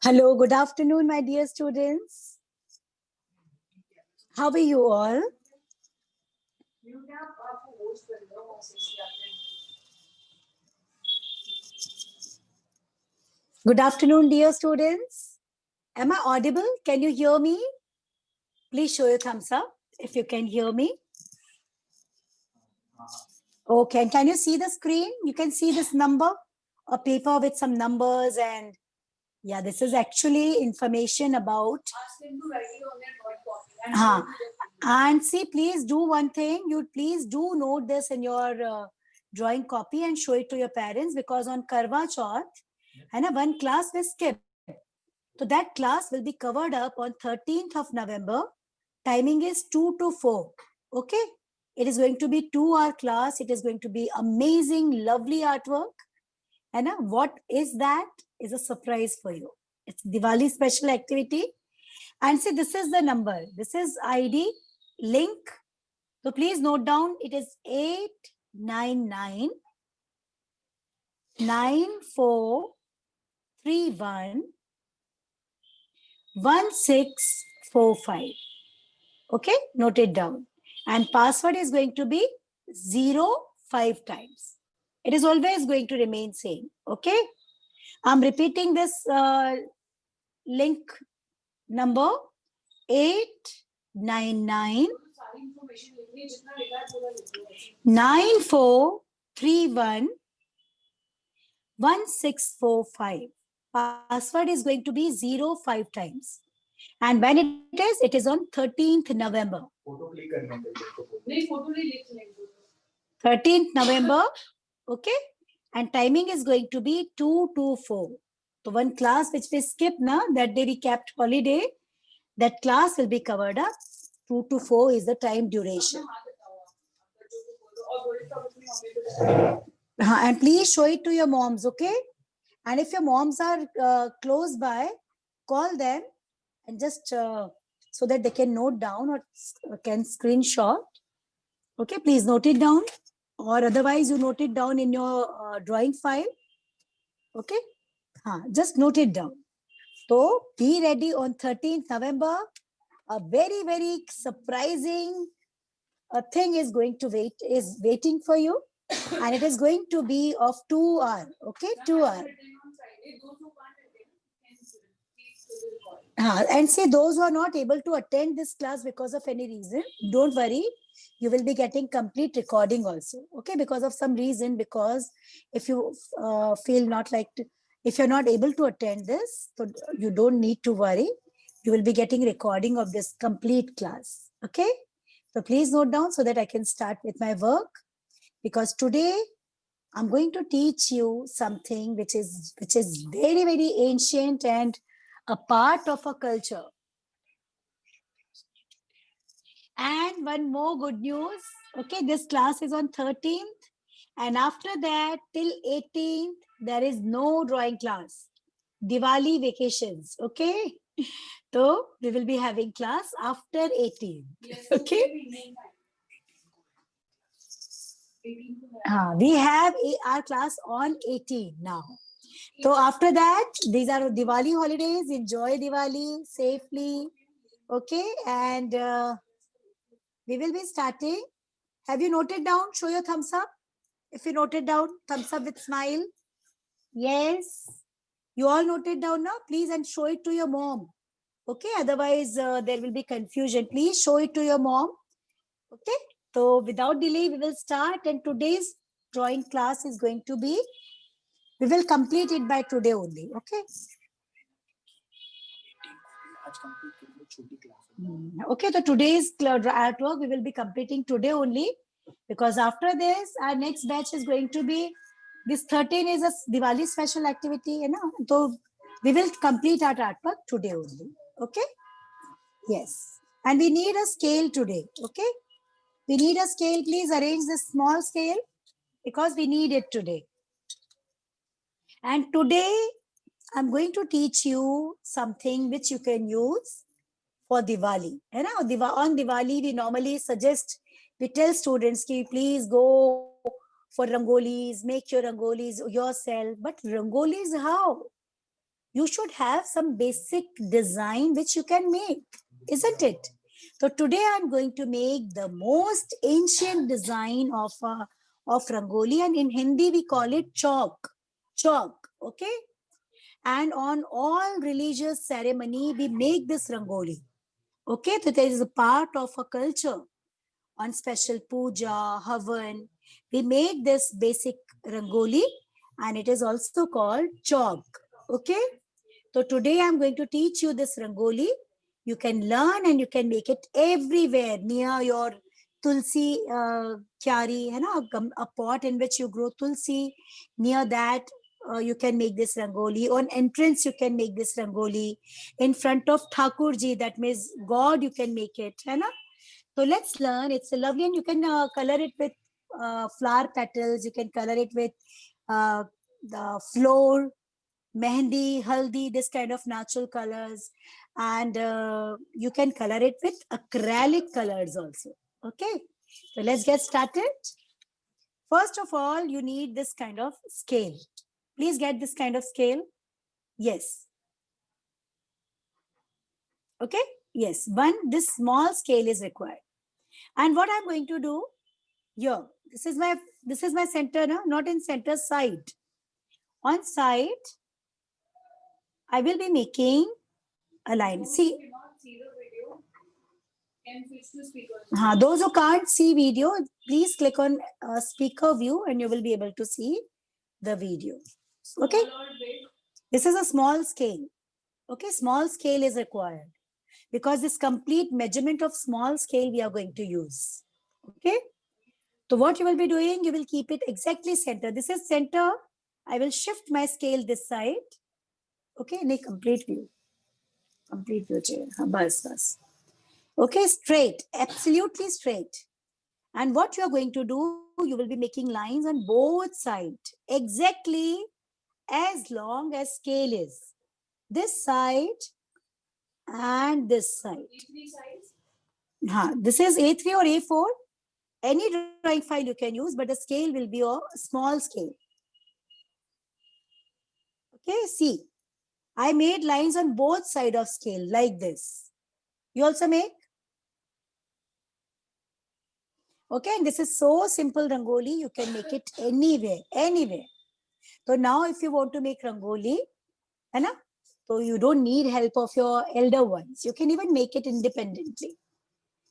Hello, good afternoon, my dear students. How are you all? Good afternoon, dear students. Am I audible? Can you hear me? Please show your thumbs up if you can hear me. Okay, and can you see the screen? You can see this number, a paper with some numbers, and yeah, this is actually information about. And see, please do one thing. You please do note this in your drawing copy and show it to your parents, because on Karwa Chauth, and one class will skip. So that class will be covered up on 13th of November. Timing is 2 to 4. Okay. It is going to be 2-hour class. It is going to be amazing, lovely artwork. And what is that? Is a surprise for you. It's Diwali special activity. And see, this is the number. This is ID link. So please note down, it is 899 9431 1645. Okay, note it down. And password is going to be 5 times. It is always going to remain same. Okay, I'm repeating this link number 899 9431 1645. Password is going to be 5 times. And when it is on 13th November. 13th November. Okay. And timing is going to be 2 to 4. So one class which we skipped now, that day we kept holiday, that class will be covered up. 2 to 4 is the time duration. And please show it to your moms, okay? And if your moms are close by, call them and just so that they can note down or can screenshot. Okay, please note it down, or otherwise you note it down in your drawing file. Okay, just note it down. So be ready on 13th November. A very, very surprising thing is waiting for you, and it is going to be of 2 hours. Okay, 2 hours. And see, those who are not able to attend this class because of any reason, don't worry. You will be getting complete recording also. Okay, because of some reason, because if you feel not like to, if you're not able to attend this, so you don't need to worry. You will be getting recording of this complete class. Okay, so please note down so that I can start with my work, because today I'm going to teach you something which is very, very ancient and a part of a culture. And one more good news. Okay, this class is on 13th, and after that till 18th there is no drawing class. Diwali vacations. Okay, so we will be having class after 18th. Okay. We have our class on 18 now. So after that, these are Diwali holidays. Enjoy Diwali safely. Okay, and we will be starting. Have you noted down? Show your thumbs up. If you noted down, thumbs up with smile. Yes. You all noted down now, please, and show it to your mom. Okay, otherwise there will be confusion. Please show it to your mom. Okay, so without delay, we will start. And today's drawing class is going to be, we will complete it by today only. Okay. Okay, so today's artwork we will be completing today only, because after this our next batch is going to be, this 13 is a Diwali special activity, you know, so we will complete our artwork today only. Okay, yes, and we need a scale today. Okay, we need a scale. Please arrange this small scale because we need it today. And today I'm going to teach you something which you can use for Diwali. And now on Diwali, we normally suggest, we tell students, ki, please go for rangolis, make your rangolis yourself. But rangolis how? you should have some basic design which you can make, isn't it? So today I'm going to make the most ancient design of Rangoli, and in Hindi we call it chalk. Chalk, okay? And on all religious ceremony, we make this Rangoli. Okay, so there is a part of a culture. On special puja, havan, we make this basic Rangoli, and it is also called chalk. Okay, so today I'm going to teach you this Rangoli. You can learn and you can make it everywhere near your tulsi kyari, a pot in which you grow tulsi. Near that, you can make this Rangoli. On entrance, you can make this Rangoli. In front of Thakurji, that means God, you can make it. So let's learn. It's lovely, and you can color it with flower petals. You can color it with the floor, mehendi, haldi, this kind of natural colors. And you can color it with acrylic colors also. Okay, so let's get started. First of all, you need this kind of scale. Please get this kind of scale. Yes. Okay. Yes. This small scale is required. And what I'm going to do here, this is my center, no? Not in center, side. On side, I will be making a line. See, those who can't see video, please click on speaker view and you will be able to see the video. Okay. This is a small scale. Okay. Small scale is required because this complete measurement of small scale we are going to use. Okay. So what you will be doing, you will keep it exactly center. This is center. I will shift my scale this side. Okay. In a complete view. Complete view. Bas. Okay. Straight. Absolutely straight. And what you are going to do, you will be making lines on both sides, exactly as long as scale is. This side and this side. This is A3 or A4. Any drawing file you can use, but the scale will be a small scale. Okay, see. I made lines on both sides of scale like this. You also make? Okay, and this is so simple Rangoli, you can make it anywhere, anywhere. So now if you want to make Rangoli, so you don't need help of your elder ones. You can even make it independently.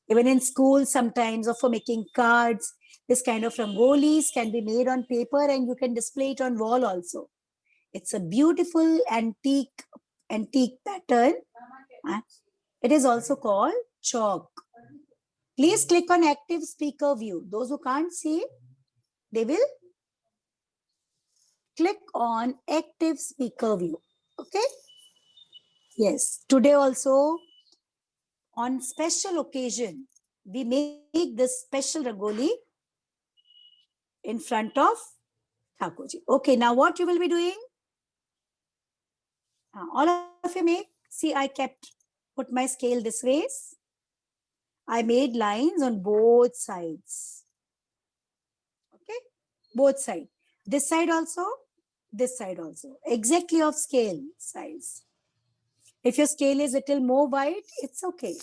Even in school sometimes, or for making cards, this kind of Rangolis can be made on paper and you can display it on wall also. It's a beautiful antique pattern. It is also called chalk. Please click on active speaker view. Those who can't see, they will click on active speaker view. Okay. Yes. Today also, on special occasion, we make this special Rangoli in front of Thakurji. Okay. Now what you will be doing? All of you make. See, I put my scale this way. I made lines on both sides. Okay, both sides. This side also, exactly of scale size. If your scale is a little more wide, it's okay.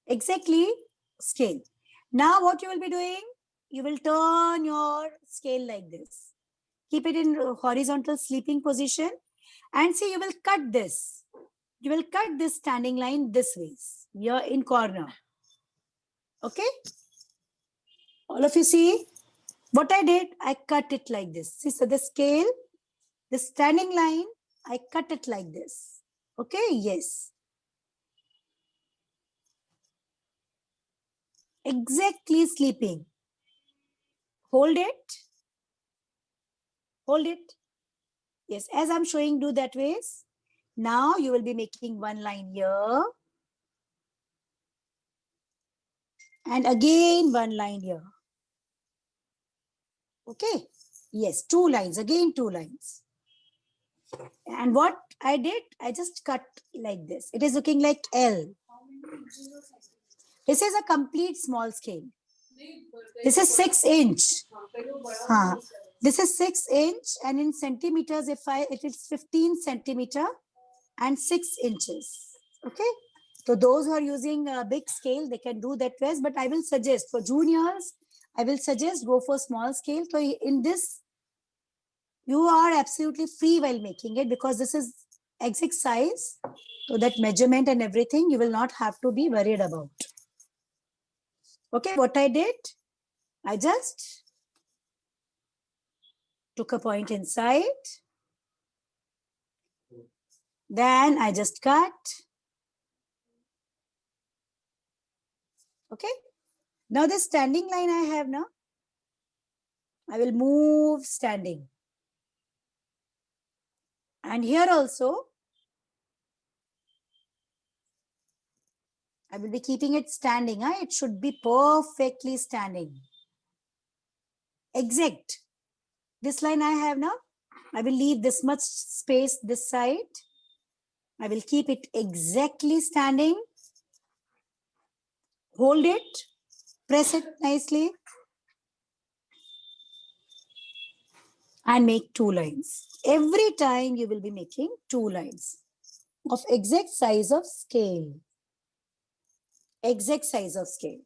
Exactly scale. Now what you will be doing? You will turn your scale like this. Keep it in horizontal sleeping position and see, you will cut this. You will cut this standing line this way. You're in corner. Okay. All of you see what I did? I cut it like this. See, so the scale, the standing line, I cut it like this. Okay. Yes. Exactly sleeping. Hold it. Hold it. Yes. As I'm showing, do that ways. Now you will be making one line here. And again, one line here. Okay. Yes. Two lines. Again, two lines. And what I did, I just cut like this. It is looking like L. This is a complete small scale. This is 6 inch. This is 6 inch, and in centimeters, it is 15 centimeter and 6 inches. Okay. So those who are using a big scale, they can do that first. But I will suggest for juniors, I will suggest go for small scale. So in this, you are absolutely free while making it, because this is exact size. So that measurement and everything, you will not have to be worried about. Okay, what I did, I just took a point inside. Then I just cut. Okay. Now the standing line I have now, I will move standing. And here also, I will be keeping it standing. It should be perfectly standing. Exact. This line I have now, I will leave this much space this side. I will keep it exactly standing. Hold it, press it nicely, and make 2 lines. Every time you will be making 2 lines of exact size of scale. Exact size of scale.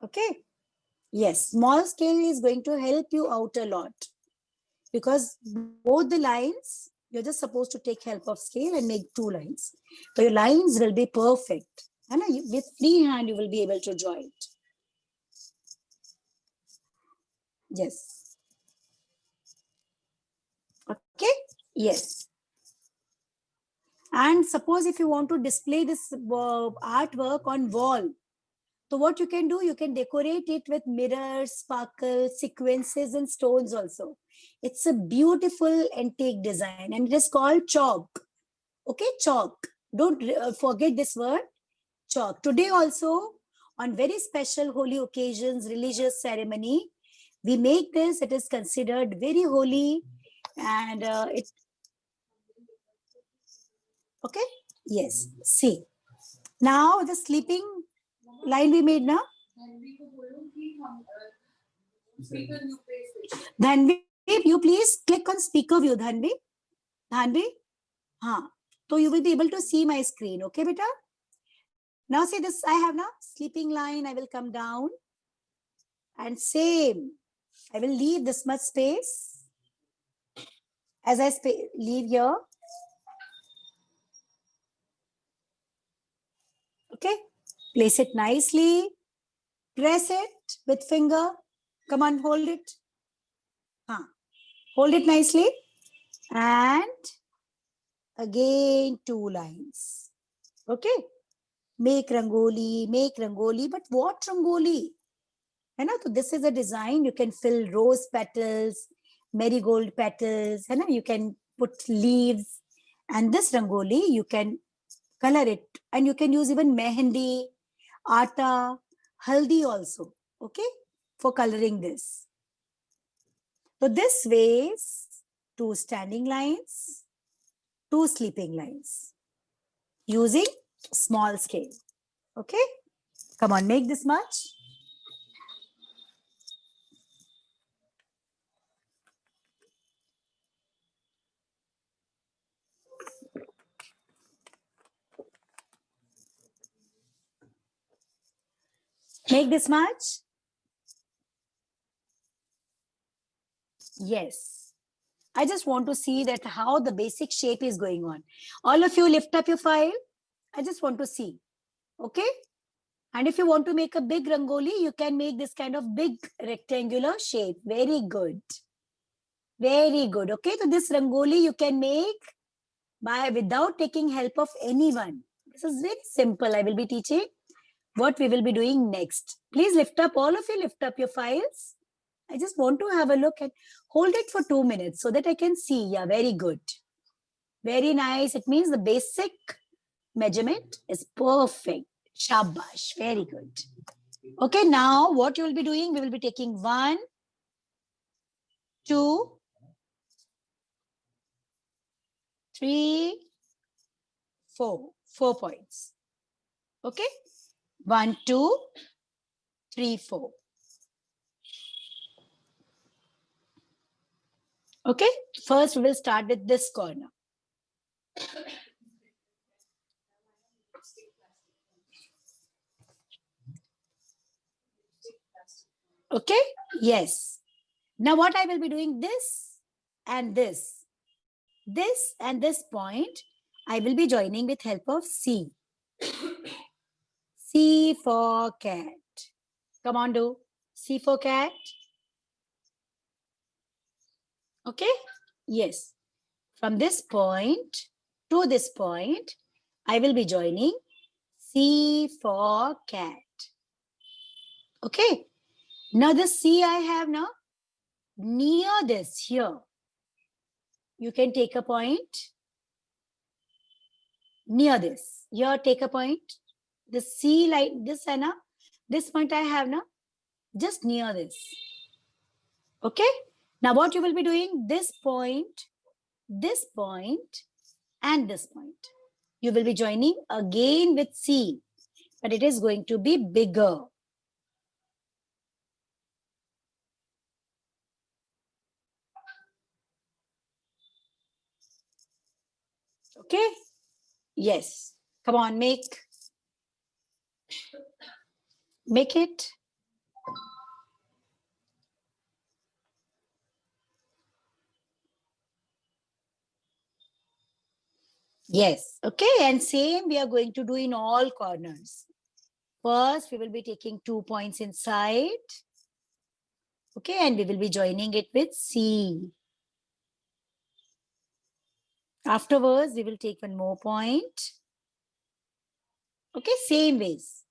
Okay. Yes, small scale is going to help you out a lot, because both the lines, you're just supposed to take help of scale and make 2 lines. So your lines will be perfect. And with free hand, you will be able to draw it. Yes. Okay. Yes. And suppose if you want to display this artwork on wall, so what you can do, you can decorate it with mirrors, sparkles, sequences, and stones also. It's a beautiful antique design, and it is called chalk. Okay, chalk. Don't forget this word, chalk. Today also, on very special holy occasions, religious ceremony, we make this. It is considered very holy, and okay. Yes. See. Now the sleeping line we made now. Dhanvi, you please click on speaker view, Dhanvi. Dhanvi? Haan. So you will be able to see my screen. Okay, beta? Now see this, I have now sleeping line. I will come down. And same. I will leave this much space. As I leave here. Okay. Place it nicely. Press it with finger. Come on, hold it. Hold it nicely. And again 2 lines. Okay. Make rangoli, but what rangoli? So this is a design. You can fill rose petals, marigold petals, you can put leaves, and this rangoli you can color it, and you can use even mehendi, atta, haldi also, okay, for coloring this. So this ways 2 standing lines, 2 sleeping lines using small scale. Okay, come on, make this much. Make this much. Yes. I just want to see that how the basic shape is going on. All of you lift up your file. I just want to see. Okay. And if you want to make a big rangoli, you can make this kind of big rectangular shape. Very good. Very good. Okay. So this rangoli you can make without taking help of anyone. This is very simple. I will be teaching what we will be doing next. Please lift up, all of you lift up your files. I just want to have a look and hold it for 2 minutes so that I can see. Yeah, very good. Very nice. It means the basic measurement is perfect. Shabash. Very good. Okay, now what you will be doing, we will be taking 1, 2, 3, 4. 4 points. Okay. 1, 2, 3, 4. Okay, first we will start with this corner. Okay, yes. Now what I will be doing, this and this point, I will be joining with help of C. C for cat. Come on, do. C for cat. Okay, yes. From this point to this point, I will be joining C for cat. Okay, now the C I have now near this here. You can take a point near this. Here, take a point. The C like this, and this point I have now just near this. Okay, now what you will be doing, this point, and this point. You will be joining again with C, but it is going to be bigger. Okay, yes. Come on, make it. Yes, okay, and same we are going to do in all corners. First, we will be taking 2 points inside. Okay, and we will be joining it with C. Afterwards, we will take one more point. Okay, same ways.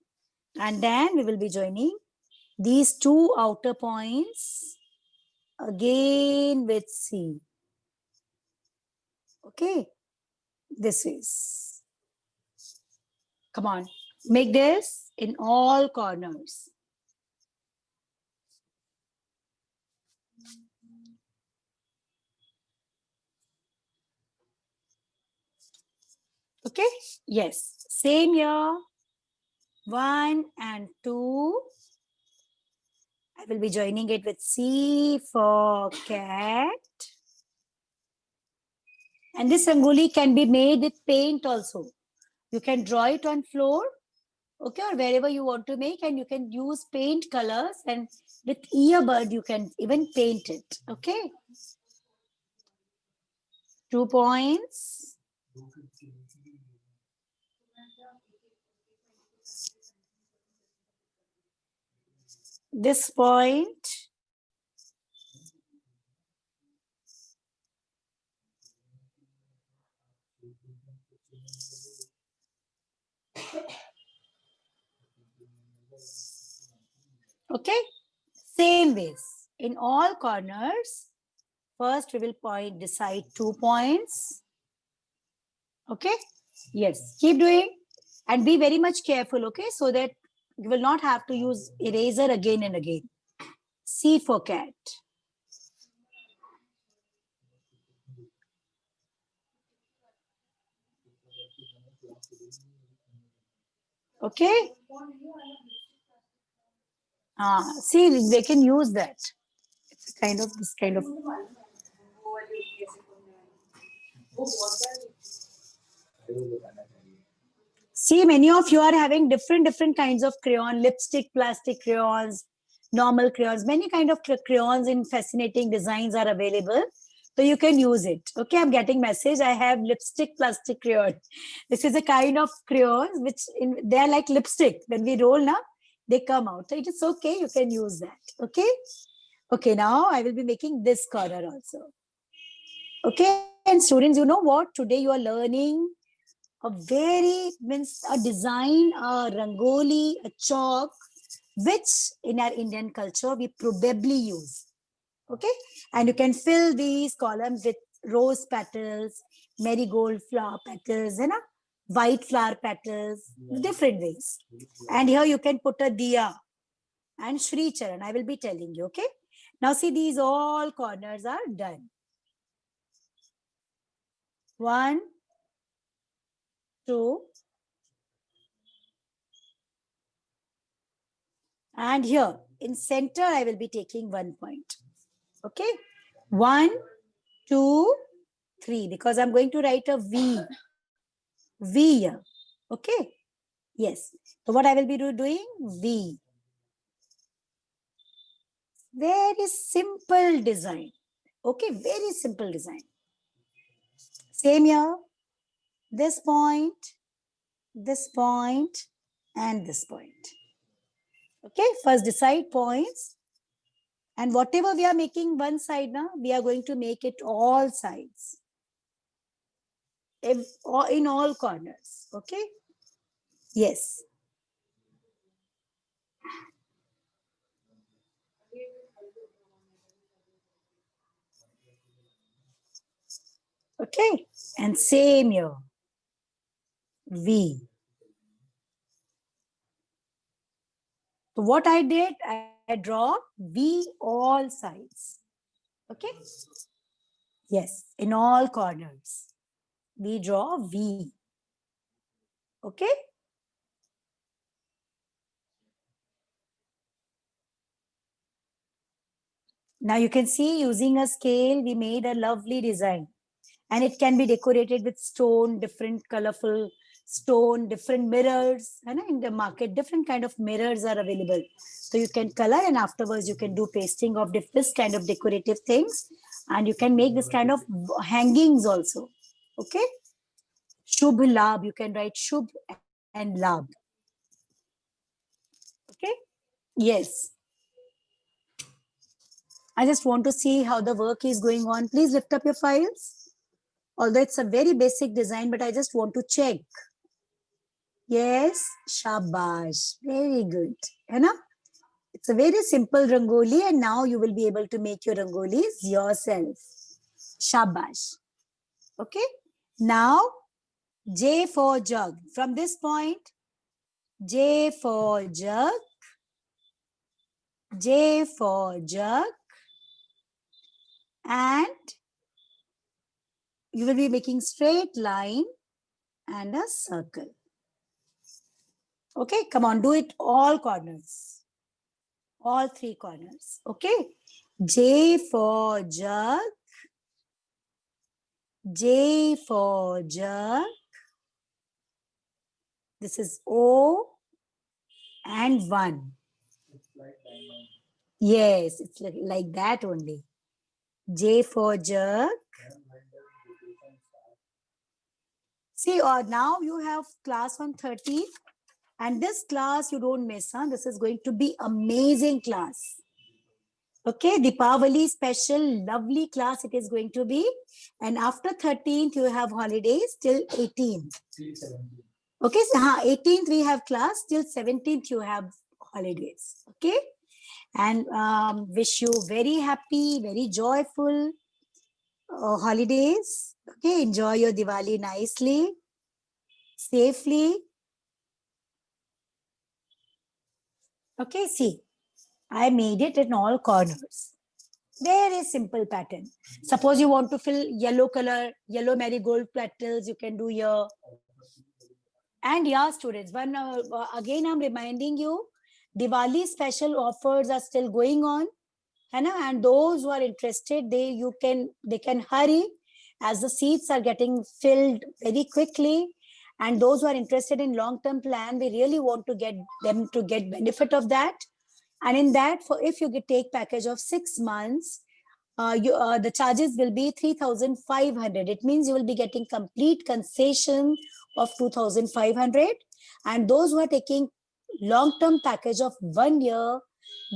And then we will be joining these 2 outer points again with C. Okay, this is. Come on, make this in all corners. Okay, yes, same here. 1 and 2. I will be joining it with C for cat. And this rangoli can be made with paint also. You can draw it on floor, okay, or wherever you want to make, and you can use paint colors, and with earbud you can even paint it. Okay, 2 points. This point. Okay, same ways in all corners. First we will decide 2 points. Okay, yes, keep doing and be very much careful, okay, so that you will not have to use eraser again and again. C for cat. Okay. See, they can use that. It's this kind of. See, many of you are having different kinds of crayon, lipstick, plastic crayons, normal crayons, many kind of crayons in fascinating designs are available. So you can use it. Okay, I'm getting message. I have lipstick plastic crayon. This is a kind of crayons which they are like lipstick. When we roll now, they come out. So it is okay. You can use that. Okay. Okay, now I will be making this corner also. Okay, and students, you know what? Today you are learning a design, a rangoli, a chalk, which in our Indian culture we probably use. Okay, and you can fill these columns with rose petals, marigold flower petals, and white flower petals, different ways. And here you can put a diya and Shri Charan. I will be telling you. Okay, now see, these all corners are done. 1, 2, and here in center I will be taking 1 point. Okay, 1, 2, 3, because I'm going to write a V. V here. Okay. Yes. So what I will be doing? V. Very simple design. Okay. Very simple design. Same here. This point, and this point. Okay. First decide points. And whatever we are making one side now, we are going to make it all sides. In all corners. Okay. Yes. Okay. And same here. V. So what I did, I draw V all sides. Okay. Yes. In all corners. We draw V. Okay. Now you can see using a scale, we made a lovely design. And it can be decorated with stone, different colorful stone, different mirrors. And in the market, different kind of mirrors are available. So you can color, and afterwards you can do pasting of this kind of decorative things. And you can make this kind of hangings also. Okay. Shubh Labh, you can write Shubh and Labh. Okay. Yes. I just want to see how the work is going on. Please lift up your files. Although it's a very basic design, but I just want to check. Yes, shabash. Very good. You know? It's a very simple rangoli, and now you will be able to make your rangolis yourself. Shabash. Okay. Now, J for jug. From this point, J for jug, J for jug, and you will be making straight line and a circle. Okay, come on, do it all corners. All 3 corners. Okay. J for jug, J for jug. This is O and 1. Yes, it's like that only. J for jug. See, now you have class on 13th. And this class you don't miss. Huh? This is going to be amazing class. Okay, Deepavali special, lovely class it is going to be. And after 13th, you have holidays till 18th. Okay, so 18th we have class, till 17th you have holidays. Okay, and wish you very happy, very joyful holidays. Okay, enjoy your Diwali nicely, safely. Okay, see, I made it in all corners. Very simple pattern. Suppose you want to fill yellow color, yellow marigold petals, you can do here. And yeah, students, again, I'm reminding you, Diwali special offers are still going on. And those who are interested, they can hurry, as the seats are getting filled very quickly. And those who are interested in long-term plan, we really want to get them to get benefit of that. And in that, if you take package of 6 months, the charges will be 3,500. It means you will be getting complete concession of 2,500. And those who are taking long-term package of 1 year,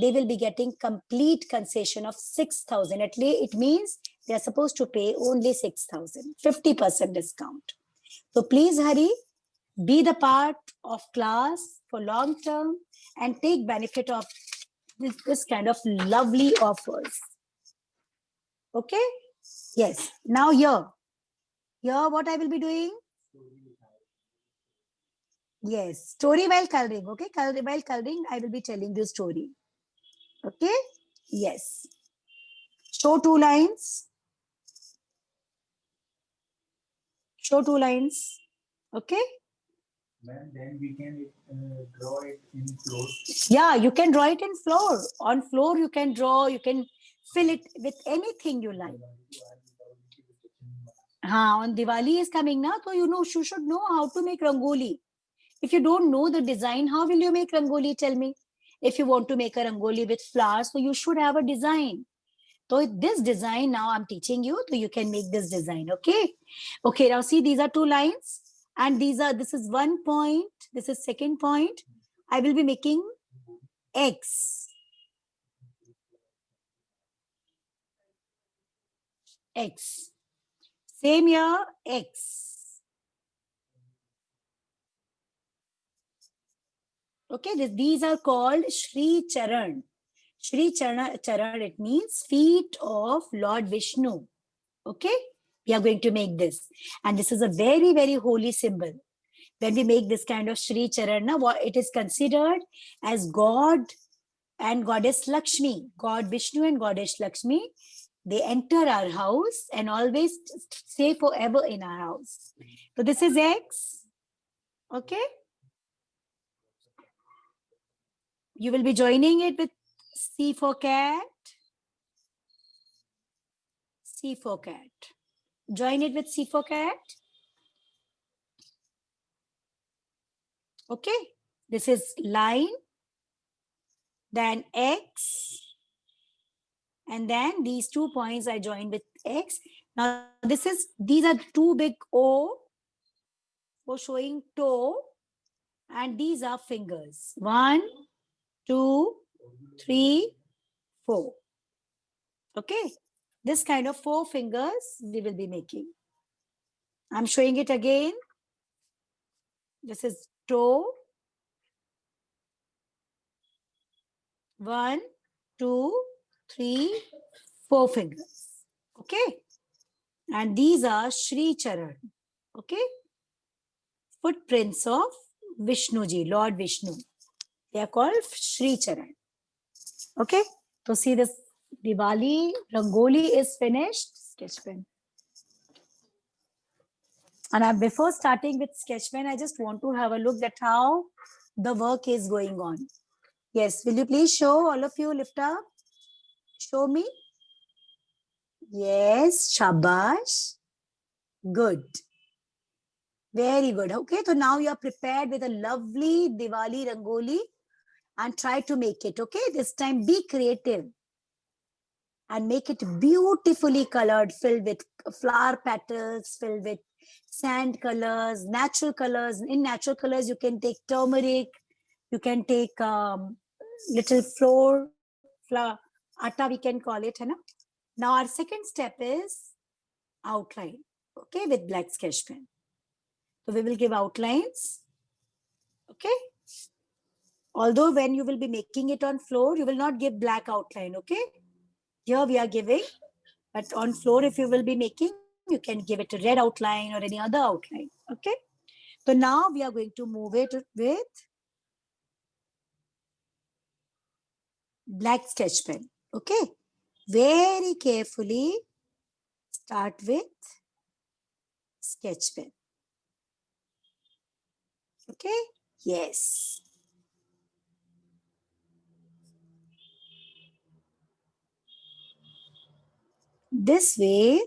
they will be getting complete concession of 6,000. At least it means they are supposed to pay only 6,000, 50% discount. So please hurry, be the part of class for long term and take benefit of this kind of lovely offers. Okay. Yes. Now here what I will be doing? Yes. Story while coloring. Okay. While coloring, I will be telling you story. Okay. Yes. Show 2 lines. Show 2 lines. Okay. Then we can draw it in floor. Yeah, you can draw it in floor. On floor, you can draw, you can fill it with anything you like. On Diwali is coming now, so you should know how to make rangoli. If you don't know the design, how will you make rangoli? Tell me. If you want to make a rangoli with flowers, so you should have a design. So this design now I'm teaching you, so you can make this design. Okay. Okay. Now see, these are two lines, and this is 1 point. This is second point. I will be making X. X. Same here, X. Okay, these are called Sri Charan. Sri Charan, it means feet of Lord Vishnu. Okay, we are going to make this. And this is a very, very holy symbol. When we make this kind of Sri Charan, it is considered as God and Goddess Lakshmi, God Vishnu and Goddess Lakshmi. They enter our house and always stay forever in our house. So this is X. Okay. You will be joining it with C for cat. C for cat. Join it with C for cat. Okay. This is line. Then X. And then these 2 points I join with X. Now these are two big O for showing toe. And these are fingers. 1, 2, 3, 4. Okay. This kind of 4 fingers we will be making. I'm showing it again. This is toe. 1, 2, 3, 4 fingers. Okay. And these are Sri Charan. Okay. Footprints of Vishnuji, Lord Vishnu. They are called Sri Charan. Okay. So see, this Diwali Rangoli is finished. Sketch pen. And before starting with sketch pen, I just want to have a look at how the work is going on. Yes, will you please show, all of you, lift up? Show me. Yes, shabash. Good. Very good. Okay, so now you are prepared with a lovely Diwali Rangoli and try to make it. Okay, this time be creative and make it beautifully colored, filled with flower petals, filled with sand colors, natural colors. In natural colors, you can take turmeric, you can take little flour, atta we can call it. Now our second step is outline, okay, with black sketch pen. So we will give outlines, okay. Although when you will be making it on floor, you will not give black outline, okay. Here we are giving, but on floor, if you will be making, you can give it a red outline or any other outline, okay. So now we are going to move it with black sketch pen, okay. Very carefully start with sketch pen, okay. Yes. This way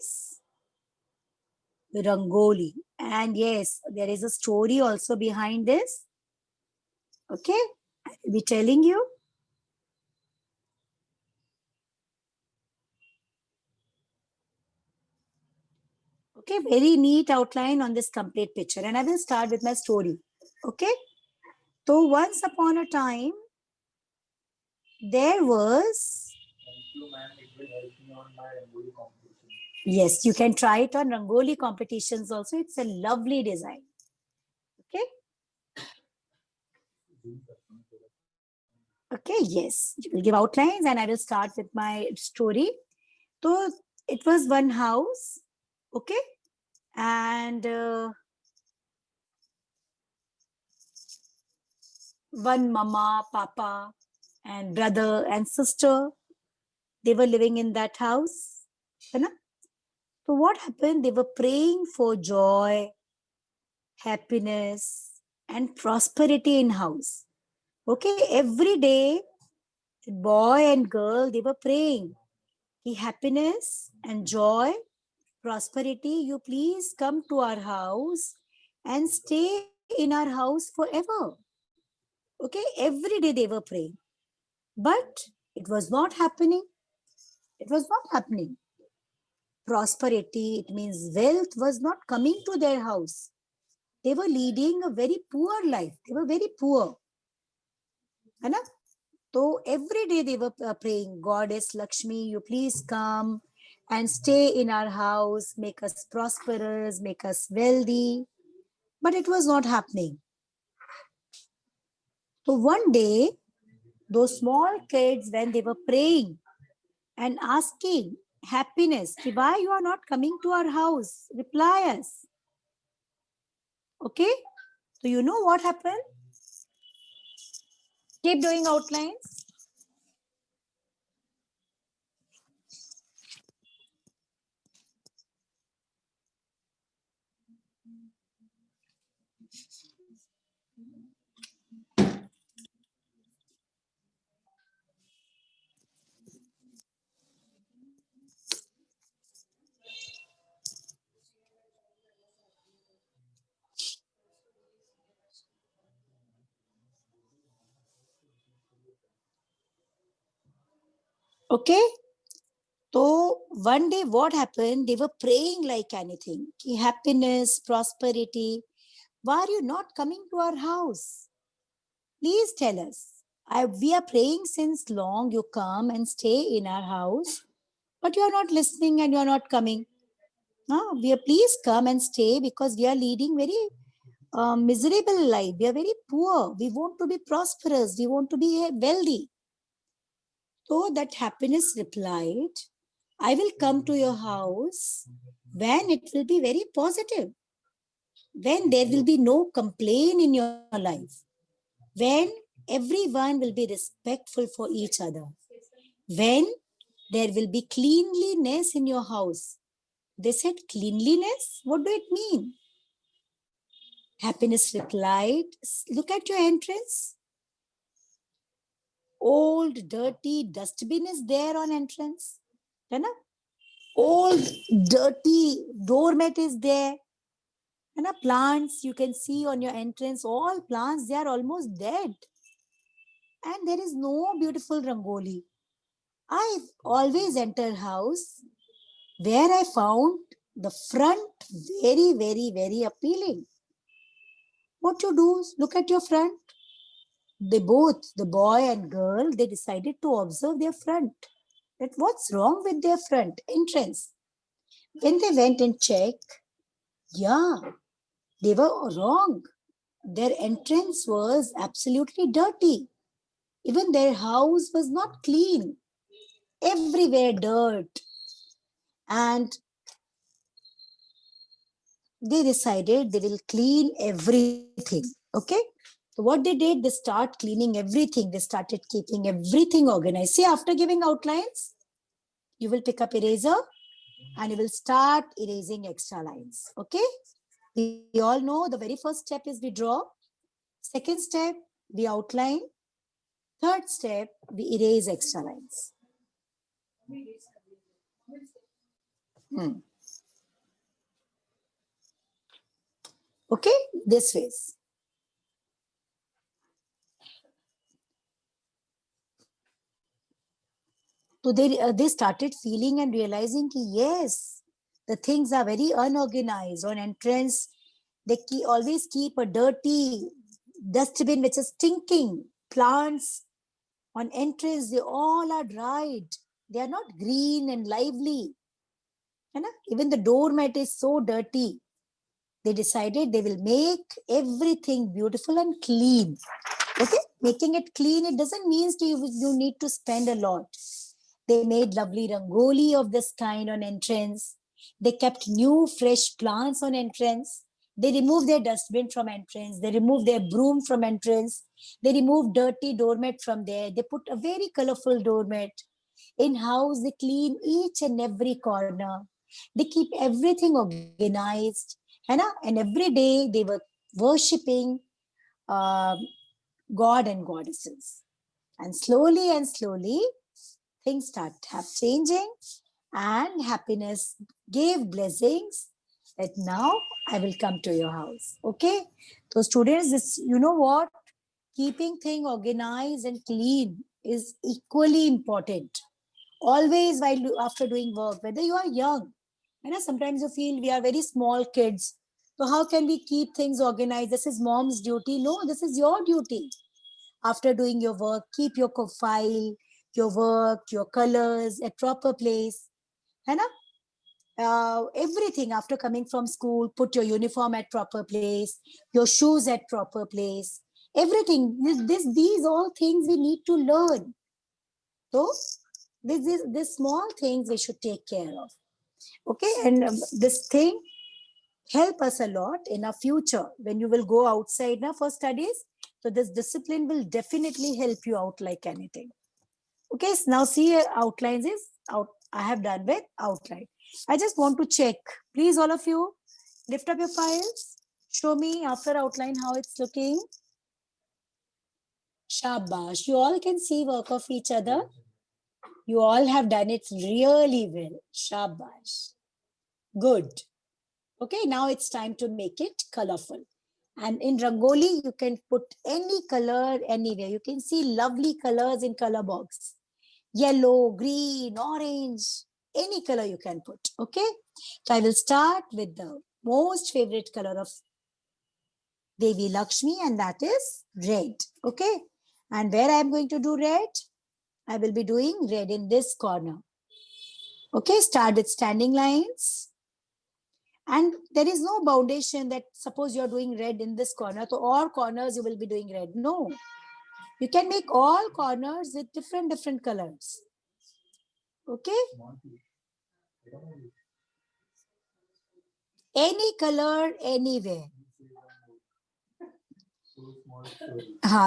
Rangoli. And yes, there is a story also behind this. Okay, I will be telling you. Okay, very neat outline on this complete picture. And I will start with my story. Okay, so once upon a time, there was. Thank you, ma'am. It will help me on my Rangoli competition. Yes, you can try it on Rangoli competitions also. It's a lovely design. Okay. Okay, yes, you will give outlines and I will start with my story. So it was one house, okay, and one mama, papa, and brother and sister, they were living in that house. So what happened? They were praying for joy, happiness, and prosperity in house. Okay, every day, boy and girl, they were praying happiness and joy, prosperity, you please come to our house and stay in our house forever. Okay, every day they were praying, but it was not happening. It was not happening. Prosperity, it means wealth, was not coming to their house. They were leading a very poor life. They were very poor. है ना? So every day they were praying, Goddess Lakshmi, you please come and stay in our house, make us prosperous, make us wealthy. But it was not happening. So one day, those small kids, when they were praying and asking happiness, why you are not coming to our house? Reply us. Okay? So you know what happened? Keep doing outlines. Okay? So one day what happened? They were praying like anything. Happiness, prosperity. Why are you not coming to our house? Please tell us. We are praying since long. You come and stay in our house, but you are not listening and you are not coming. No, please come and stay because we are leading very miserable life. We are very poor. We want to be prosperous. We want to be wealthy. So that happiness replied, I will come to your house when it will be very positive, when there will be no complaint in your life, when everyone will be respectful for each other, when there will be cleanliness in your house. They said, cleanliness? What do it mean? Happiness replied, look at your entrance. Old, dirty dustbin is there on entrance. Right? Old, dirty doormat is there. And plants you can see on your entrance, all plants, they are almost dead. And there is no beautiful rangoli. I always enter house where I found the front very, very, very appealing. What you do, look at your front. They both, the boy and girl, they decided to observe their front. That what's wrong with their front entrance. When they went and checked, yeah, they were wrong. Their entrance was absolutely dirty. Even their house was not clean. Everywhere dirt. And they decided they will clean everything. Okay. So what they did, they start cleaning everything. They started keeping everything organized. See, after giving outlines, you will pick up eraser and you will start erasing extra lines. Okay. We all know the very first step is we draw. Second step, we outline. Third step, we erase extra lines. Okay, this ways. So they started feeling and realizing that yes, the things are very unorganized. On entrance, they always keep a dirty dustbin which is stinking. Plants on entrance, they all are dried. They are not green and lively. Even the doormat is so dirty. They decided they will make everything beautiful and clean. Okay, making it clean, it doesn't mean you need to spend a lot. They made lovely rangoli of this kind on entrance. They kept new fresh plants on entrance. They removed their dustbin from entrance. They removed their broom from entrance. They removed dirty doormat from there. They put a very colorful doormat. In house, they clean each and every corner. They keep everything organized. And every day they were worshipping uh, God and goddesses. And slowly, things start changing and happiness gave blessings that now I will come to your house. Okay. So students, this, you know what? Keeping thing organized and clean is equally important. Always while after doing work, whether you are young, sometimes you feel we are very small kids. So how can we keep things organized? This is mom's duty. No, this is your duty. After doing your work, keep your file, your work, your colors at proper place. है ना? Everything after coming from school, put your uniform at proper place, your shoes at proper place, everything. These all things we need to learn. So this small things we should take care of. Okay, and this thing help us a lot in our future when you will go outside now for studies. So this discipline will definitely help you out like anything. Okay, so now see outlines is out. I have done with outline. I just want to check. Please, all of you, lift up your files. Show me after outline how it's looking. Shabash. You all can see work of each other. You all have done it really well. Shabash. Good. Okay, now it's time to make it colorful. And in Rangoli, you can put any color anywhere. You can see lovely colors in color box. Yellow, green, orange, any color you can put. Okay, so I will start with the most favorite color of Devi Lakshmi, and that is red. Okay, and where I am going to do red, I will be doing red in this corner. Okay, start with standing lines. And there is no foundation that suppose you're doing red in this corner, so all corners you will be doing red. No, you can make all corners with different colors. Okay, any color anywhere.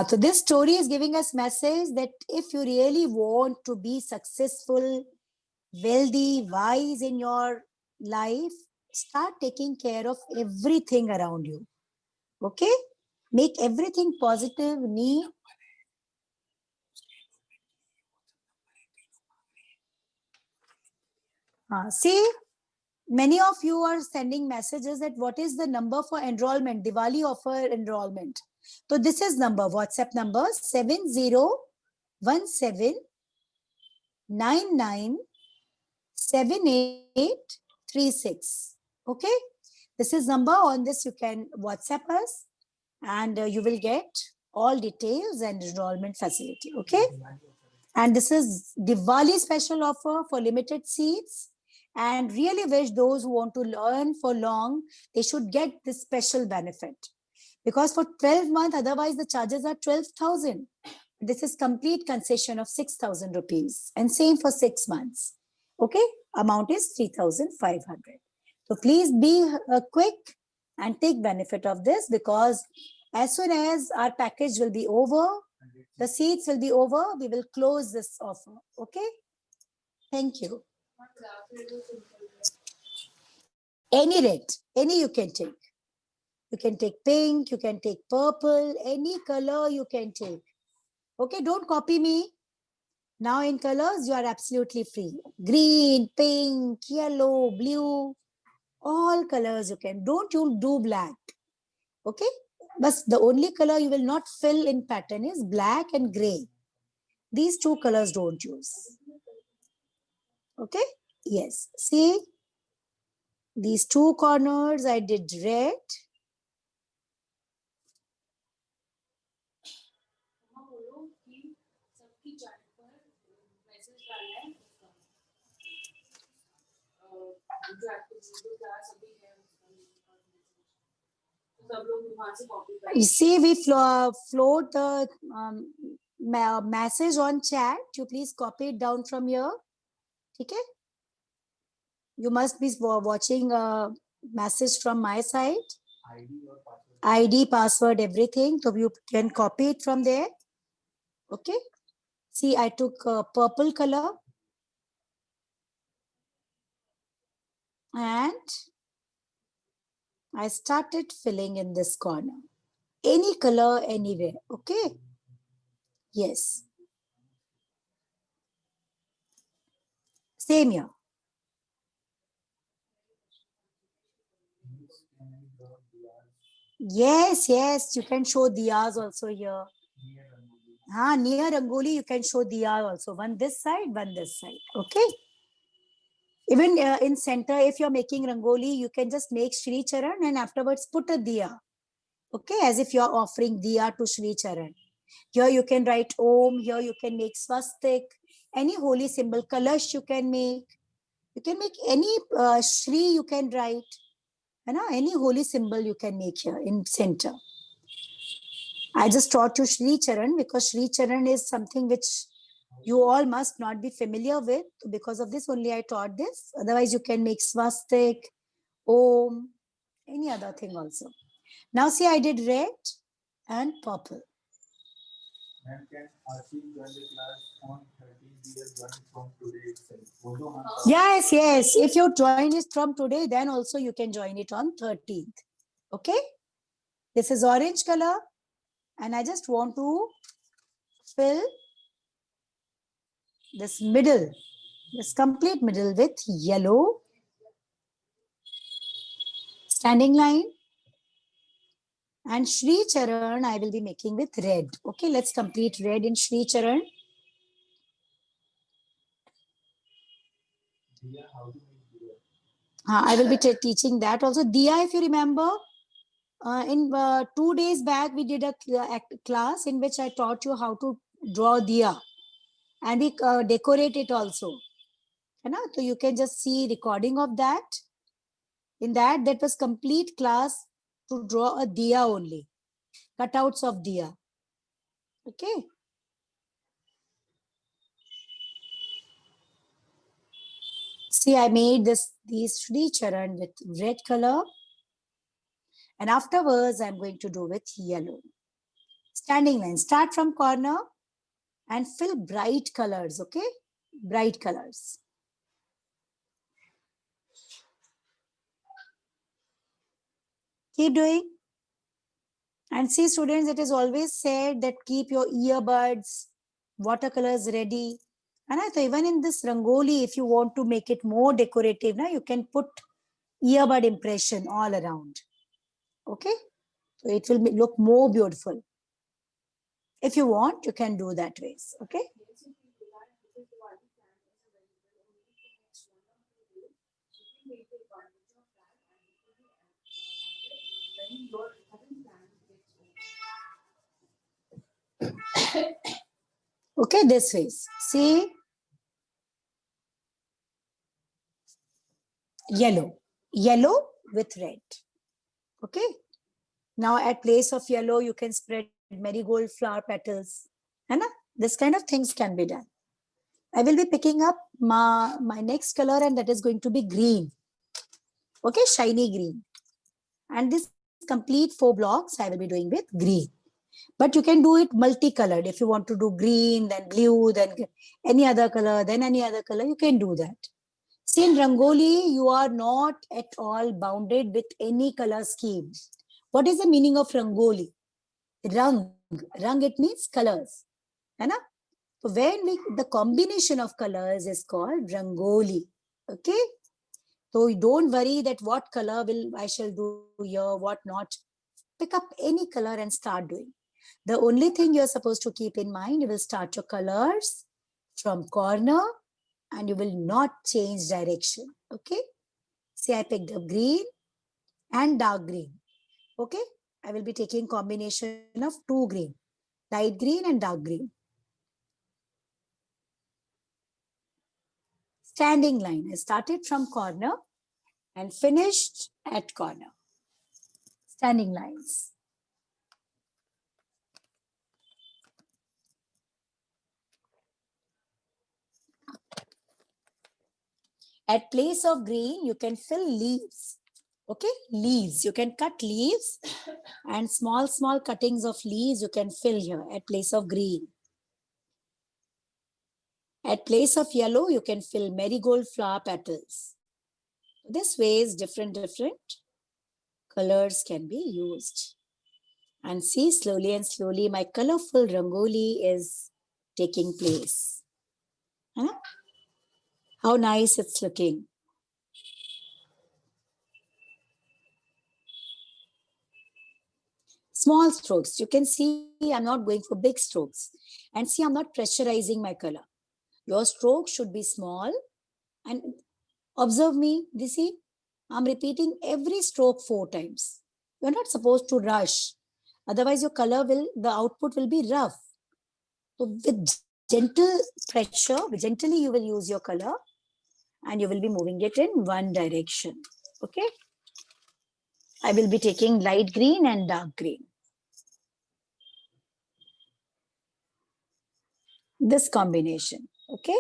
So this story is giving us message that if you really want to be successful, wealthy, wise in your life, start taking care of everything around you. Okay, make everything positive, neat. See, many of you are sending messages that what is the number for enrollment, Diwali offer enrollment. So this is number, WhatsApp number 7017997836. Okay, this is number. On this you can WhatsApp us and you will get all details and enrollment facility. Okay, and this is Diwali special offer for limited seats, and really wish those who want to learn for long, they should get this special benefit, because for 12 months otherwise the charges are 12,000. This is complete concession of 6,000 rupees, and same for 6 months. Okay, amount is 3,500. So please be quick and take benefit of this, because as soon as our package will be over, the seats will be over, we will close this offer. Okay, thank you. Any red, any you can take. You can take pink, you can take purple, any color you can take. Okay, don't copy me. Now in colors, you are absolutely free. Green, pink, yellow, blue, all colors you can. Don't you do black. Okay, but the only color you will not fill in pattern is black and gray. These two colors don't use. Okay, yes. See, these two corners I did red. You see, we float the message on chat. You please copy it down from here. Okay? You must be watching a message from my side. ID, password, everything. So you can copy it from there. Okay? See, I took purple color. And I started filling in this corner. Any color, anywhere. Okay? Yes. Same here. Yes, yes, you can show diyas also here. Near Rangoli, you can show diya also. One this side, one this side. Okay. Even in center, if you're making Rangoli, you can just make Shri Charan and afterwards put a diya. Okay, as if you're offering diya to Shri Charan. Here you can write Om. Here you can make swastik. Any holy symbol, kalash you can make. You can make any Shri you can write. Any holy symbol you can make here in center. I just taught you Shri Charan because Shri Charan is something which you all must not be familiar with. Because of this only I taught this. Otherwise you can make swastik, Om, any other thing also. Now see, I did red and purple. Ma'am, can Ashish join the class on 13th year join from today itself? Yes, yes. If you join it from today, then also you can join it on 13th. Okay. This is orange color. And I just want to fill this middle, this complete middle with yellow. Standing line. And Shri Charan, I will be making with red. Okay, let's complete red in Shri Charan. I will be teaching that also. Diya, if you remember, in 2 days back, we did a class in which I taught you how to draw diya. And we decorate it also. So you can just see recording of that. In that was complete class to draw a diya only. Cutouts of diya. Okay. See, I made these Shri Charan with red color. And afterwards, I'm going to do with yellow. Standing line. Start from corner and fill bright colors, okay? Bright colors. Keep doing. And see, students, it is always said that keep your earbuds, watercolors ready. And I thought even in this Rangoli, if you want to make it more decorative, now you can put earbud impression all around. Okay? So it will look more beautiful. If you want, you can do that ways. Okay? Okay, this ways. See, yellow with red. Okay. Now at place of yellow, you can spread marigold flower petals. And this kind of things can be done. I will be picking up my next color and that is going to be green. Okay, shiny green. And this complete 4 blocks I will be doing with green. But you can do it multicolored. If you want to do green, then blue, then any other color, then any other color, you can do that. See, in Rangoli, you are not at all bounded with any color scheme. What is the meaning of Rangoli? Rang. Rang, it means colors. Right? So when the combination of colors is called Rangoli. Okay? So don't worry that what color I shall do here, what not. Pick up any color and start doing. The only thing you're supposed to keep in mind, you will start your colors from corner and you will not change direction. Okay? See, I picked up green and dark green. Okay? I will be taking combination of 2 green, light green and dark green. Standing line. I started from corner and finished at corner. Standing lines. At place of green, you can fill leaves. Okay, leaves. You can cut leaves and small cuttings of leaves you can fill here at place of green. At place of yellow, you can fill marigold flower petals. This way is different colors can be used. And see, slowly and slowly, my colorful Rangoli is taking place. Huh? How nice it's looking. Small strokes. You can see I'm not going for big strokes. And see, I'm not pressurizing my color. Your stroke should be small. And observe me, you see, I'm repeating every stroke 4 times. You're not supposed to rush. Otherwise, your color will, the output will be rough. So with gentle pressure, gently you will use your color and you will be moving it in one direction. Okay. I will be taking light green and dark green. This combination. Okay.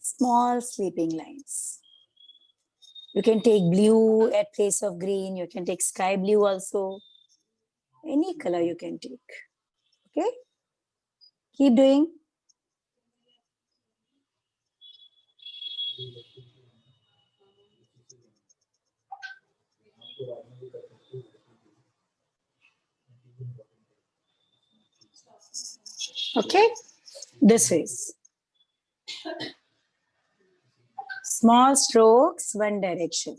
Small sweeping lines. You can take blue at place of green. You can take sky blue also. Any color you can take. Okay. Keep doing. Okay. This is small strokes, one direction.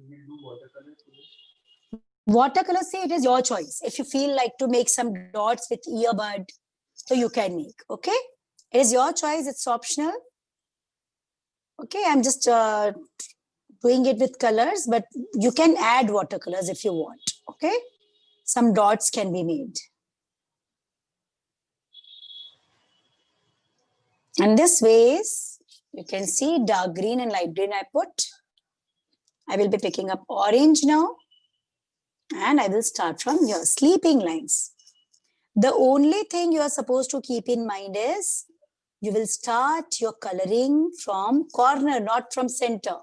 We do watercolor today. Watercolor, say it is your choice. If you feel like to make some dots with earbud, so you can make. Okay. It is your choice. It's optional. Okay. I'm just doing it with colors, but you can add watercolors if you want. Okay. Some dots can be made. And this ways, you can see dark green and light green I put. I will be picking up orange now. And I will start from your sleeping lines. The only thing you are supposed to keep in mind is you will start your coloring from corner, not from center.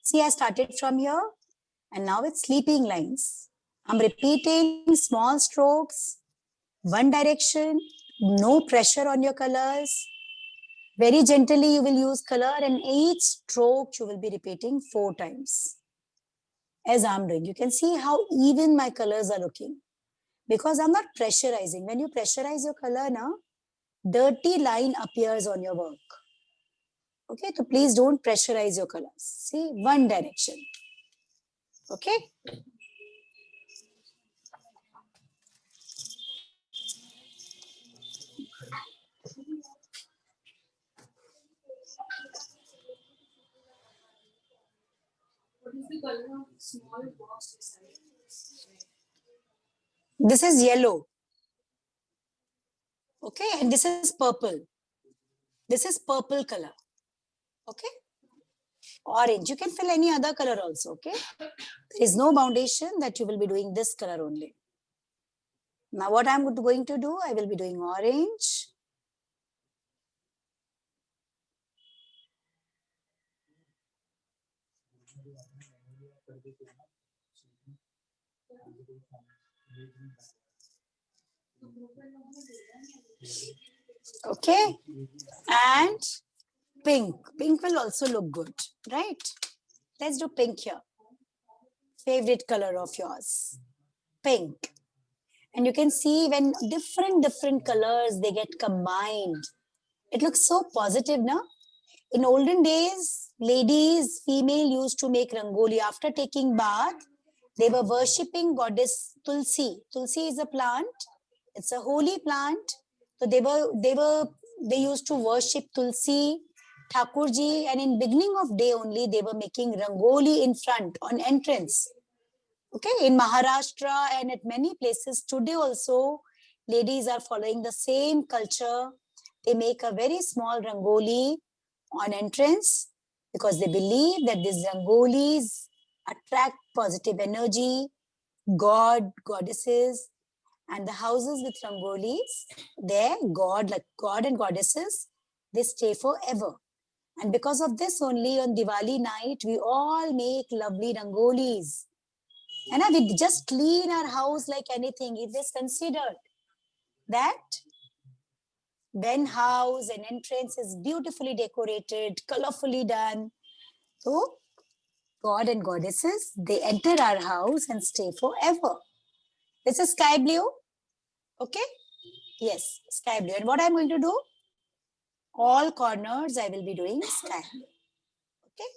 See, I started from here and now it's sleeping lines. I'm repeating small strokes, one direction, no pressure on your colors. Very gently you will use color and each stroke you will be repeating 4 times. As I'm doing, you can see how even my colors are looking because I'm not pressurizing. When you pressurize your color now, dirty line appears on your work. Okay, so please don't pressurize your colors. See, one direction. Okay. What is the color of small box beside? This is yellow. Okay, and this is purple. This is purple color. Okay. Orange. You can fill any other color also. Okay. There is no foundation that you will be doing this color only. Now, what I'm going to do, I will be doing orange. Okay. And pink. Pink will also look good, right? Let's do pink here. Favorite color of yours. Pink. And you can see when different colors, they get combined. It looks so positive, no? In olden days, ladies, female used to make rangoli after taking bath. They were worshipping goddess Tulsi. Tulsi is a plant. It's a holy plant. So they used to worship Tulsi, Thakurji, and in beginning of day only, they were making rangoli in front on entrance. Okay, in Maharashtra and at many places today also, ladies are following the same culture. They make a very small rangoli on entrance because they believe that these rangolis attract positive energy, god, goddesses, and the houses with rangolis, there, God, like God and goddesses, they stay forever. And because of this only on Diwali night, we all make lovely rangolis. And we just clean our house like anything. It is considered that when house and entrance is beautifully decorated, colorfully done, so God and goddesses, they enter our house and stay forever. This is sky blue. Okay. Yes, sky blue. And what I'm going to do? All corners I will be doing sky blue. Okay.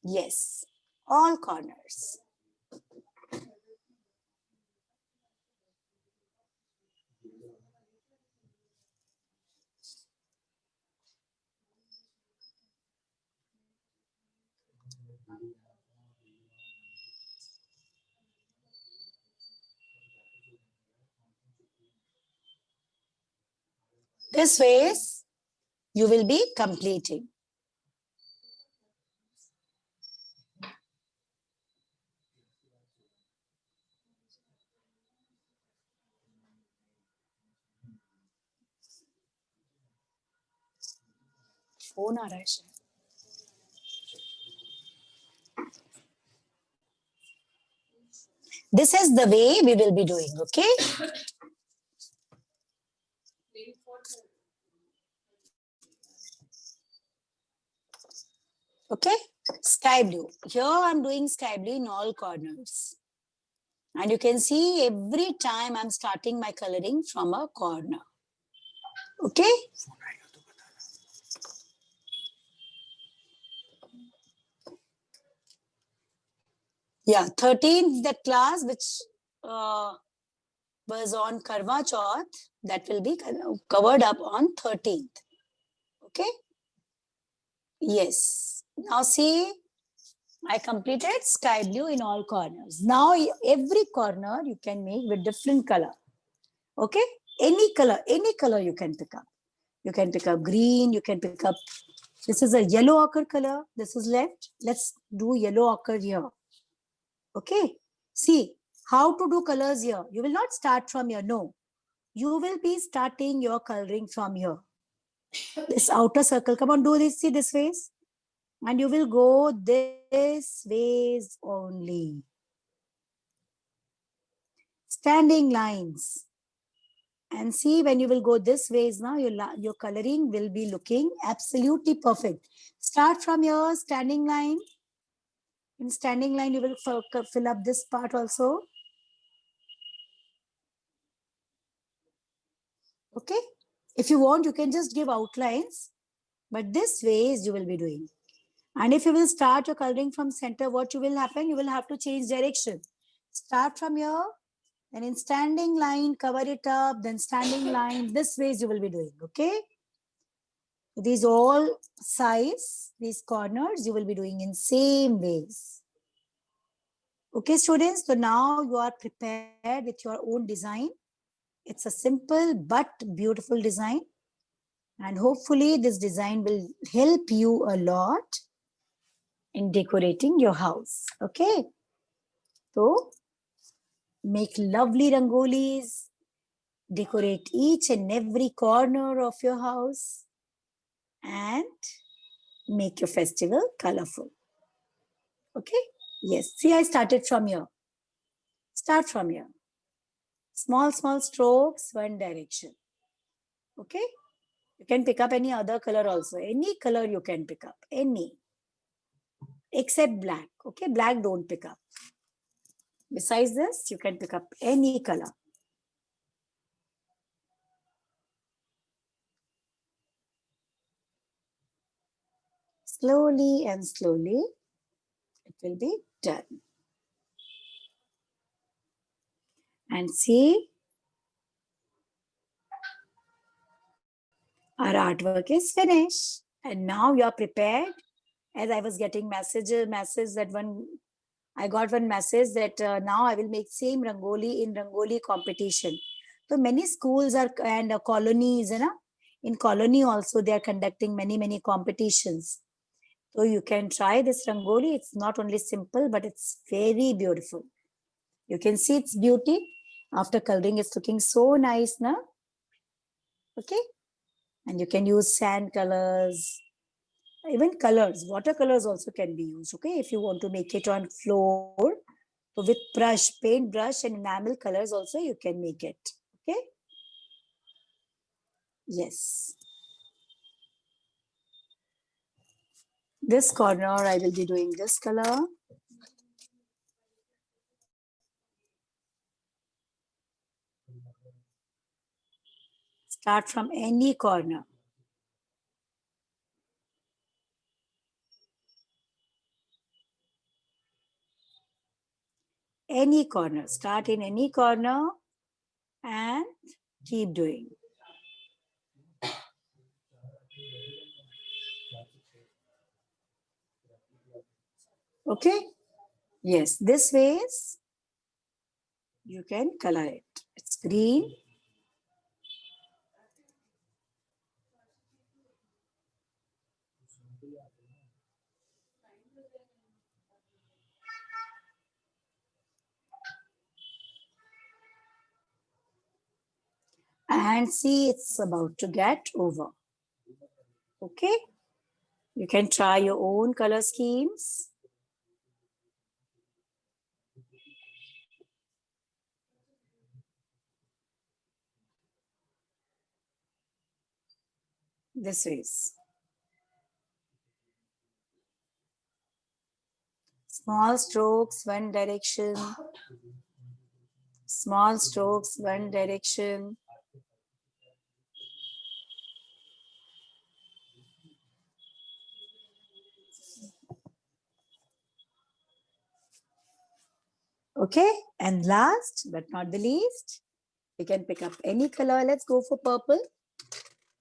Yes. all corners. This ways you will be completing. Phone आ रहा है शायद. This is the way we will be doing, okay? Okay, sky blue. Here I'm doing sky blue in all corners. And you can see every time I'm starting my coloring from a corner. Okay? Yeah, 13th, the class which was on Karwa Chauth, that will be covered up on 13th. Okay? Yes. Now see, I completed sky blue in all corners. Now every corner you can make with different color. Okay? Any color you can pick up. You can pick up green, you can pick up, this is a yellow ochre color, this is left. Let's do yellow ochre here. Okay? See, how to do colors here. You will not start from here, no. You will be starting your coloring from here. This outer circle, come on, do this, see this ways. And you will go this ways only. Standing lines. And see, when you will go this ways now, your coloring will be looking absolutely perfect. Start from your standing line. In standing line, you will fill up this part also. Okay. If you want, you can just give outlines. But this ways you will be doing. And if you will start your coloring from center, what you will happen? You will have to change direction. Start from here. And in standing line, cover it up, then standing line, this ways you will be doing, okay? These all sides, these corners, you will be doing in same ways. Okay, students, so now you are prepared with your own design. It's a simple but beautiful design. And hopefully this design will help you a lot in decorating your house, okay? So, make lovely rangolis, decorate each and every corner of your house and make your festival colorful. Okay? Yes. See, I started from here. Start from here. Small strokes, one direction. Okay? You can pick up any other color also. Any color you can pick up. Any. Except black. Okay? Black don't pick up. Besides this, you can pick up any color. Slowly and slowly, it will be done. And see, our artwork is finished. And now you are prepared. As I was getting message that I got one message that now I will make same Rangoli in Rangoli competition. So many schools are and colonies, you know, in colony also they are conducting many competitions. So you can try this Rangoli. It's not only simple, but it's very beautiful. You can see its beauty. After coloring, it's looking so nice, na? Okay. And you can use sand colors, even colors, watercolors also can be used. Okay. If you want to make it on floor, so with brush, paint brush and enamel colors also you can make it. Okay. Yes. This corner, I will be doing this color. Start from any corner. any corner. Start in any corner and keep doing. Okay? Yes, this ways you can color it. It's green. And see, it's about to get over. Okay? You can try your own color schemes. This is small strokes, one direction. Small strokes, one direction. Okay, and last but not the least, you can pick up any color. Let's go for purple.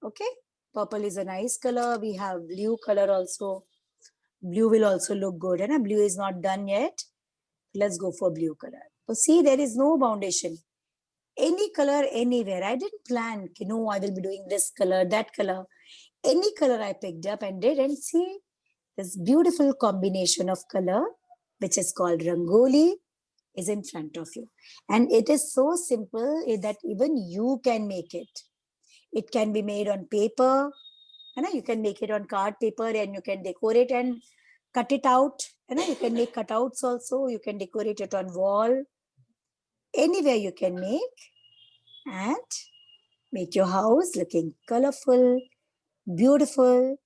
Okay, purple is a nice color. We have blue color also. Blue will also look good. And blue is not done yet. Let's go for blue color. So see, there is no foundation. Any color, anywhere. I didn't plan, no, I will be doing this color, that color. Any color I picked up and did, and see this beautiful combination of color, which is called Rangoli, is in front of you. And it is so simple that even you can make it. It can be made on paper, and you can make it on card paper, and you can decorate and cut it out. And you can make cutouts also. You can decorate it on wall. Anywhere you can make, and make your house looking colorful, beautiful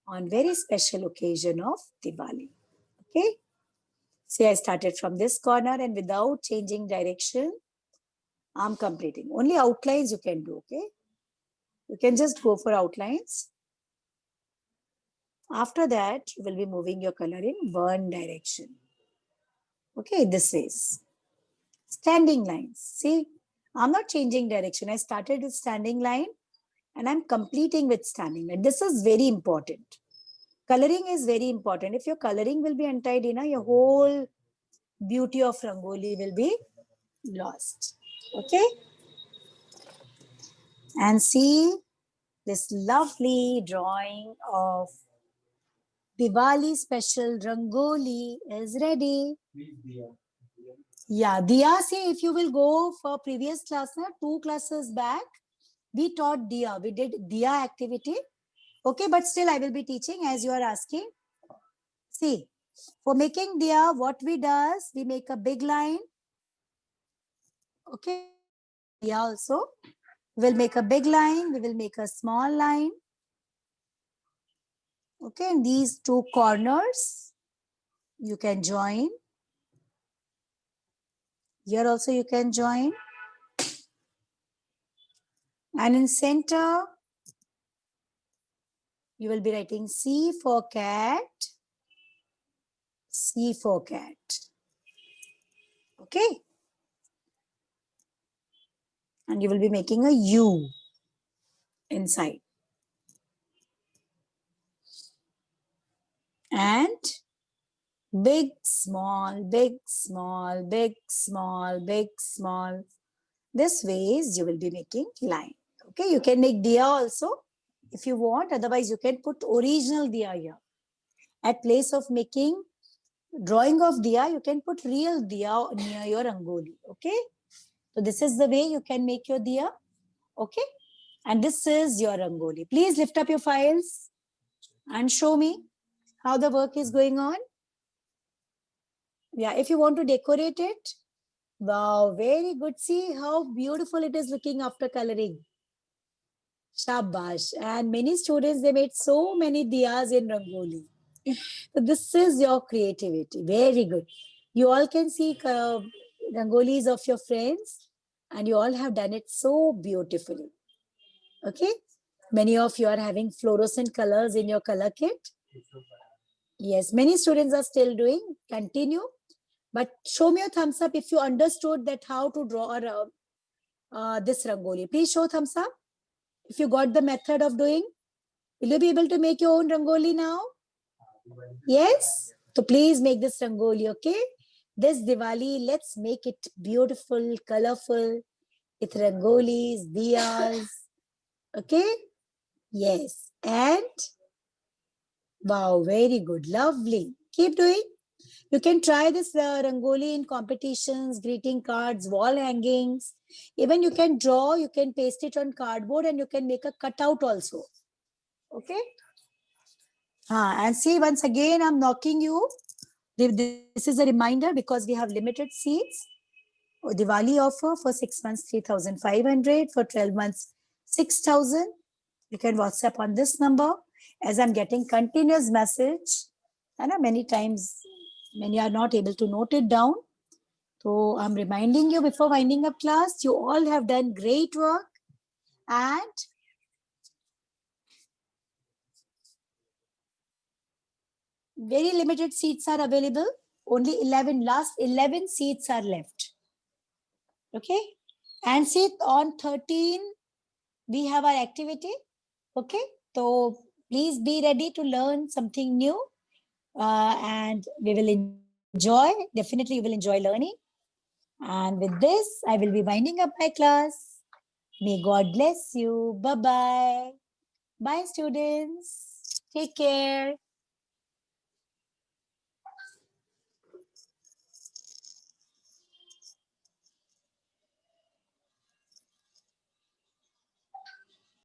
on very special occasion of Diwali. Okay. See, I started from this corner and without changing direction, I'm completing. Only outlines you can do, okay? You can just go for outlines. After that, you will be moving your color in one direction. Okay, this is standing lines. See, I'm not changing direction. I started with standing line and I'm completing with standing line. This is very important. Coloring is very important. If your coloring will be untidy, your whole beauty of Rangoli will be lost. Okay? And see, this lovely drawing of Diwali special Rangoli is ready. Yeah, Diya, see, if you will go for previous class, 2 classes back, we taught Diya. We did Diya activity. Okay, but still I will be teaching as you are asking. See, for making Diya, what we does, we make a big line. Okay, Diya also. We'll make a big line. We will make a small line. Okay, and these 2 corners, you can join. Here also you can join. And in center, you will be writing C for cat, C for cat. Okay. And you will be making a U inside. And big, small, big, small, big, small, big, small. This ways you will be making line. Okay, you can make Diya also if you want. Otherwise, you can put original Diya here. At place of making drawing of Diya, you can put real Diya near your Rangoli. Okay, so this is the way you can make your Diya. Okay, and this is your Rangoli. Please lift up your files and show me how the work is going on. Yeah, if you want to decorate it, wow, very good. See how beautiful it is looking after coloring. Shabash. And many students, they made so many diyas in Rangoli. So this is your creativity. Very good. You all can see Rangolis of your friends and you all have done it so beautifully. Okay. Many of you are having fluorescent colors in your color kit. Yes, many students are still doing. Continue. But show me a thumbs up if you understood that how to draw this rangoli. Please show thumbs up if you got the method of doing. Will you be able to make your own rangoli now? Yes? So please make this rangoli, okay? This Diwali, let's make it beautiful, colorful, with rangolis, diyas, okay? Yes. And wow, very good. Lovely. Keep doing. You can try this rangoli in competitions, greeting cards, wall hangings. Even you can draw, you can paste it on cardboard and you can make a cutout also. Okay? And see, once again, I'm knocking you. This is a reminder because we have limited seats. Diwali offer for 6 months, 3,500. For 12 months, 6,000. You can WhatsApp on this number as I'm getting continuous message. I know many times many are not able to note it down. So I'm reminding you before winding up class, you all have done great work and very limited seats are available. Only last 11 seats are left. Okay. And see, on 13, we have our activity. Okay. So please be ready to learn something new. And we will enjoy. Definitely, you will enjoy learning. And with this, I will be winding up my class. May God bless you. Bye-bye. Bye, students. Take care.